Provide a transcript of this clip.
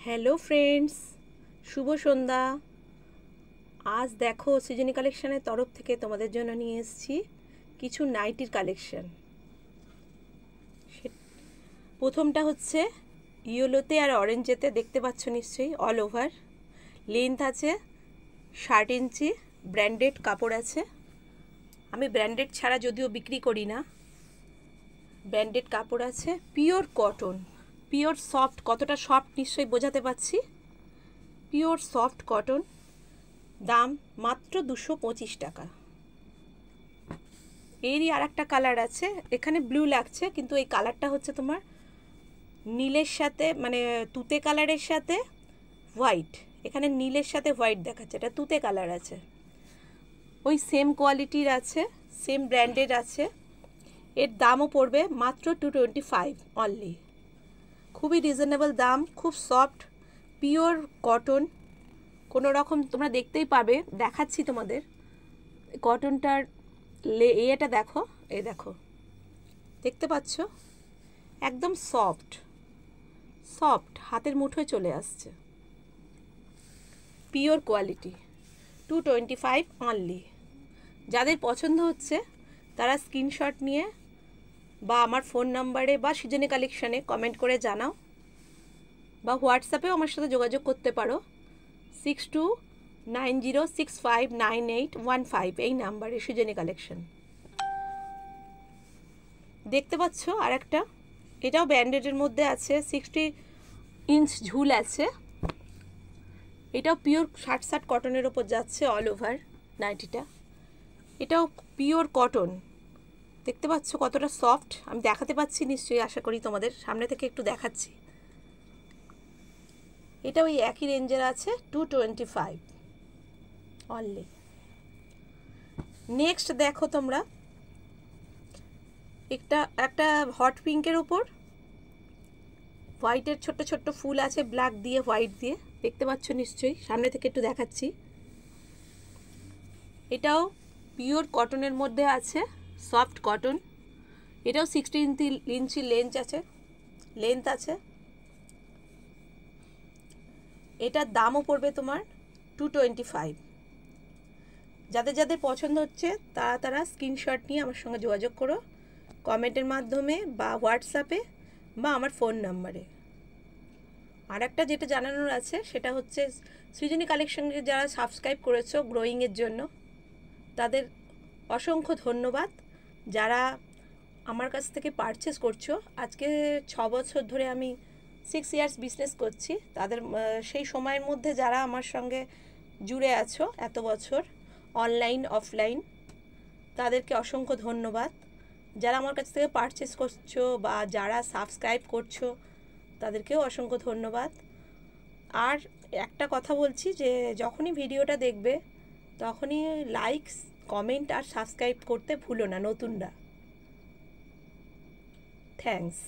Hello friends, শুভ সন্ধ্যা। আজ দেখো সৃজনী কালেকশনের তরফ থেকে তোমাদের জন্য নিয়ে এসেছি কিছু নাইটির কালেকশন। প্রথমটা হচ্ছে ইয়েলোতে আর অরেঞ্জেতে, দেখতে পাচ্ছ নিশ্চয়ই। অল ওভার লেন্থ আছে 60 ইঞ্চি, ব্র্যান্ডেড কাপড় আছে। আমি ব্র্যান্ডেড ছাড়া যদিও বিক্রি করি না, ব্র্যান্ডেড কাপড় আছে। Pure cotton, pure soft. কতটা সফট নিশ্চয়ই বোঝাতে পারছি। পিওর সফট কটন, দাম মাত্র 225 টাকা। এরই আর একটা কালার আছে, এখানে ব্লু লাগছে কিন্তু এই কালারটা হচ্ছে তোমার নীলের সাথে, মানে তুতে কালারের সাথে হোয়াইট। এখানে নীলের সাথে হোয়াইট দেখাচ্ছে, এটা তুতে কালার আছে। ওই সেম কোয়ালিটির আছে, সেম ব্র্যান্ডের আছে। এর দামও পড়বে মাত্র 225 অনলি। খুবই রিজনেবল দাম, খুব সফট পিওর কটন। কোনো রকম তোমরা দেখতেই পাবে, দেখাচ্ছি তোমাদের কটনটার এটা দেখো, এই দেখো, দেখতে পাচ্ছ একদম সফট সফট, হাতের মুঠোয় চলে আসছে। Pure quality, 225 only. যাদের পছন্দ হচ্ছে তারা স্ক্রিনশট নিয়ে বা আমার ফোন নাম্বারে বা সৃজনী কালেকশানে কমেন্ট করে জানাও, বা হোয়াটসঅ্যাপেও আমার সাথে যোগাযোগ করতে পারো 6290659815, এই নাম্বারে সৃজনী কালেকশন। দেখতে পাচ্ছ আর একটা, এটাও ব্র্যান্ডেডের মধ্যে আছে, 60 ইঞ্চ ঝুল আছে। এটাও পিওর 60 কটনের ওপর যাচ্ছে, অল ওভার নাইটিটা। এটাও পিওর কটন, দেখতে পাচ্ছ কতটা সফট। আমি দেখাতে পাচ্ছি নিশ্চয়ই, আশা করি তোমাদের সামনে থেকে একটু দেখাচ্ছি। এটা ওই একই রেঞ্জের আছে, 225 অনলি। নেক্সট দেখো তোমরা, একটা হট পিঙ্কের উপর হোয়াইটের ছোট্ট ছোট্ট ফুল আছে, ব্ল্যাক দিয়ে হোয়াইট দিয়ে, দেখতে পাচ্ছ নিশ্চয়ই, সামনে থেকে একটু দেখাচ্ছি। এটাও পিওর কটনের মধ্যে আছে, সফট কটন। এটাও 60 ইঞ্চি লেন্থ আছে। এটার দামও পড়বে তোমার 225। যাদের যাদের পছন্দ হচ্ছে তারা স্ক্রিনশট নিয়ে আমার সঙ্গে যোগাযোগ করো, কমেন্টের মাধ্যমে বা হোয়াটসঅ্যাপে বা আমার ফোন নাম্বারে। আর একটা যেটা জানানোর আছে সেটা হচ্ছে সৃজনী কালেকশনকে যারা সাবস্ক্রাইব করেছো গ্রোয়িংয়ের জন্য, তাদের অসংখ্য ধন্যবাদ। যারা আমার কাছ থেকে পারচেস করছো, আজকে 6 বছর ধরে আমি 6 ইয়ার্স বিজনেস করছি, তাদের সেই সময়ের মধ্যে যারা আমার সঙ্গে জুড়ে আছো এত বছর, অনলাইন অফলাইন, তাদেরকে অসংখ্য ধন্যবাদ। যারা আমার কাছ থেকে পারচেস করছো বা যারা সাবস্ক্রাইব করছো, তাদেরকেও অসংখ্য ধন্যবাদ। আর একটা কথা বলছি, যে যখনই ভিডিওটা দেখবে তখনই লাইক, কমেন্ট আর সাবস্ক্রাইব করতে ভুলো না নতুনরা। থ্যাঙ্কস।